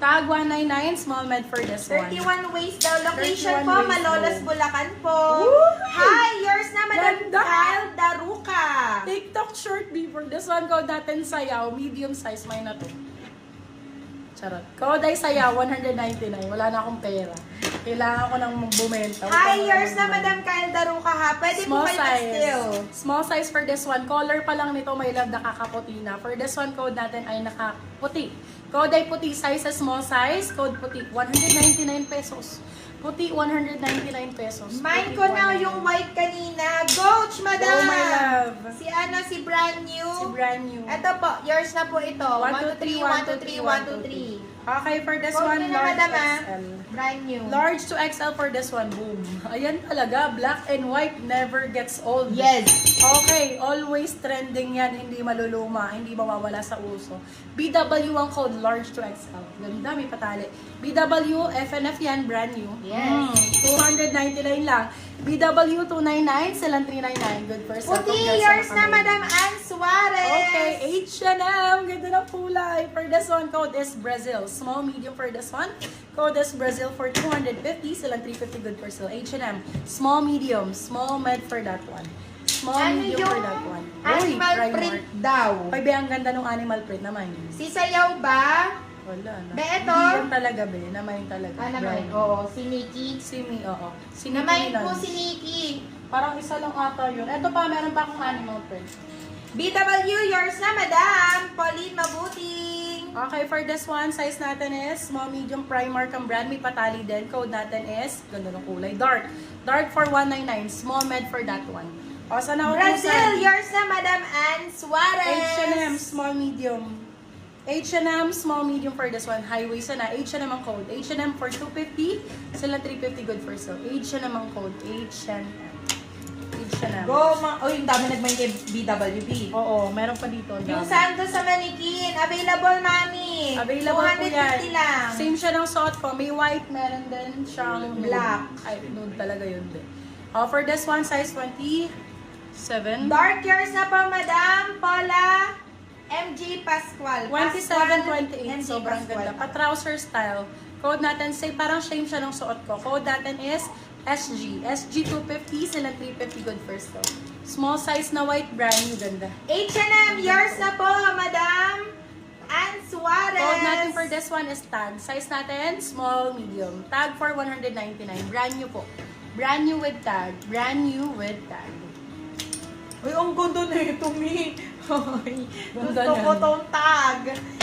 Tag 199, small med for this one. 31 ways daw. Location 31 po, ways Malolos, daw. Bulacan po. Woo! Hi, yours na, Madam Ganda! Kyle Daruka. TikTok short before. This one, code natin sayaw. Medium size, may na to. Charot. Code ay sayaw, 199. Wala na akong pera. Kailangan ko nang bumenta. Hi, yours na, Madam Kyle Daruka ha. Pwede po Small kayo size. mag-steal. Small size for this one. Color pa lang nito, may love, nakakaputi na. For this one, code natin ay nakaputi. Code ay puti, size sa small size. Code puti, 199 pesos. Puti, 199 pesos. Mine Puti, ko na 199. yung white kanina. Coach, Madam. Oh, my love. Si ano, si brand new. Si brand new. Ito po, yours na po ito. 1, 2, 3, 1, 2, 3, 1, 2, 3. Okay, for this Quote one, nyo na, large Madam, XL. Brand new. Large to XL for this one, boom. Ayan talaga, black and white never gets old. Yes. Okay, always trending yan, hindi maluluma, hindi mawawala sa uso. BW ang code, large to XL. Ganda, may patali. BW, FNF yan, brand new. Yes. 299 lang. BW 299, silang 399. Good for set of Puti, girls yours sa na, kamay. Madam Ann Suarez. Okay, H&M. Ganda ng kulay. For this one, code is Brazil. Small, medium for this one. Code is Brazil for 250. Silang 350, good for sale. H&M. Small, medium. Small, med for that one. Small, Ano medium yung for that one. animal Primark. print daw? Ay, be, ang ganda ng animal print naman. Si Sayaw ba? Wala na. Be, eto? Hindi yan talaga, be. Naman talaga. Naman. Brown. Oo, si Nikki. Si Mi, oo. Si Naman Nicki po Minaj. si Nikki. Parang isa lang ata yun. Ito pa, meron pa akong animal print. BW, yours na, Madam. Pauline Mabuting. Okay, for this one, size natin is small, medium, Primark ang brand. May patali din. Code natin is, ganda ng kulay, dark. Dark for 199. Small med for that one. O, sana ako Brazil, yours na, Madam Ann Suarez. H&M, small, medium. H&M, small, medium for this one. Highway sana. H&M ang code. H&M for 250. Sila 350 good for sale. H&M ang code. H&M. H&M. Go, ma. Oh, yung dami nagmain kay BWB. Oo, meron pa dito. ang Yung dami. sando sa manikin. Available, mami. Available po yan. 250 lang. Same siya ng suot po. May white, meron din siyang nude. Black. Ay, nude talaga yun din. For this one, size 27. Dark yours na po, Madam Paula MJ Pascual. 27, 28. MJ Sobrang Pascual. ganda. Pa-trouser style. Code natin, say parang same siya ng suot ko. Code natin is SG. SG 250, sila 350 good first though. Small size na white, brand new, ganda. H&M yours na po, Madam Ann Suarez. Code natin for this one is tag. Size natin, small, medium. Tag for 199. Brand new po. Brand new with tag. Brand new with tag. Uy, ang ganda na ito, Mi. Hoy, Ganda gusto ko na. tong tag.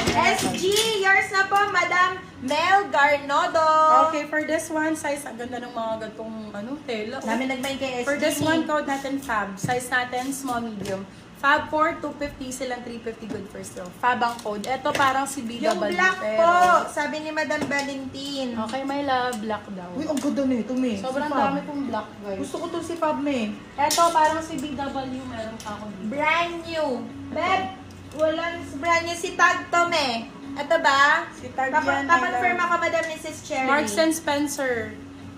SG, yours na po, Madam Mel Garnodo. Okay, for this one, size, ang ganda ng mga gantong tela. Namin nagmain kay SG. For this one, code natin Fab. Size natin, small, medium. Fab 4, 250, silang 350 good for sale. Fab ang code. Ito parang si BW. Yung black pero- po, sabi ni Madam Valentin. Okay, my love, black daw. Uy, ang ganda na ito, Mi. Sobrang Si Fab. dami pong black, guys. Gusto ko to si Fab, Mi. Ito, parang si BW, meron pa ako dito. Brand new. Beb, walang brand new si Tag to, Me. Ito ba? Si Tag yan, my Kakonfirm love. ako, Madam Mrs. Cherry. Marks and Spencer.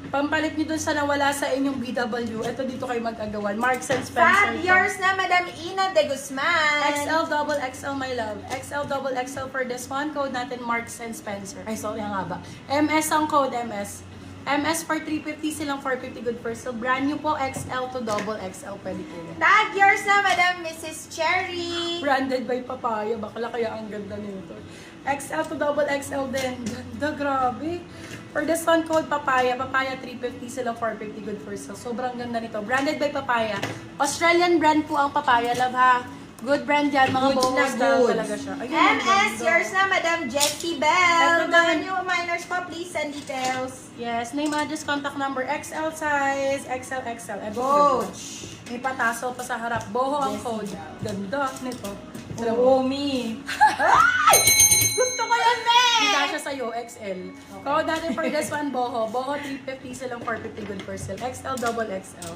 Pampalit nyo dun sa nawala sa inyong BW. Ito dito kayo mag-agawan. Marks and Spencer. Fab, yours na, Madam Ina de Guzman. XL, double XL, my love. XL, double XL for this one. Code natin, Marks and Spencer. Ay, sorry, nga ba? MS ang code, MS. MS for 350, silang 450 good for sale. Brand new po, XL to double XL. Pwede po yan. Tag, yours na, Madam Mrs. Cherry. Branded by Papaya. Bakla kaya ang ganda nito. XL to double XL din. Ganda, grabe. For this one, code Papaya. Papaya 350, silang 450 good for sale. Sobrang ganda nito. Branded by Papaya. Australian brand po ang Papaya, love ha. Good brand yan. Mga Goods na bonus style goods. talaga siya. Ayun, ang MS, ganda. yours na, Madam Jessie Ito Bell. din. Mga new minors po, please send details. Yes, name, address, contact number, XL size, XL, XL. Coach. May pataso pa sa harap. Boho ang code. Ganda nito. Oo, Mi. Ay! Gusto ko yan, Me! Kita siya sa'yo, XL. Code natin for this one, Boho. Boho 350, silang 450 good for sale. XL, double XL.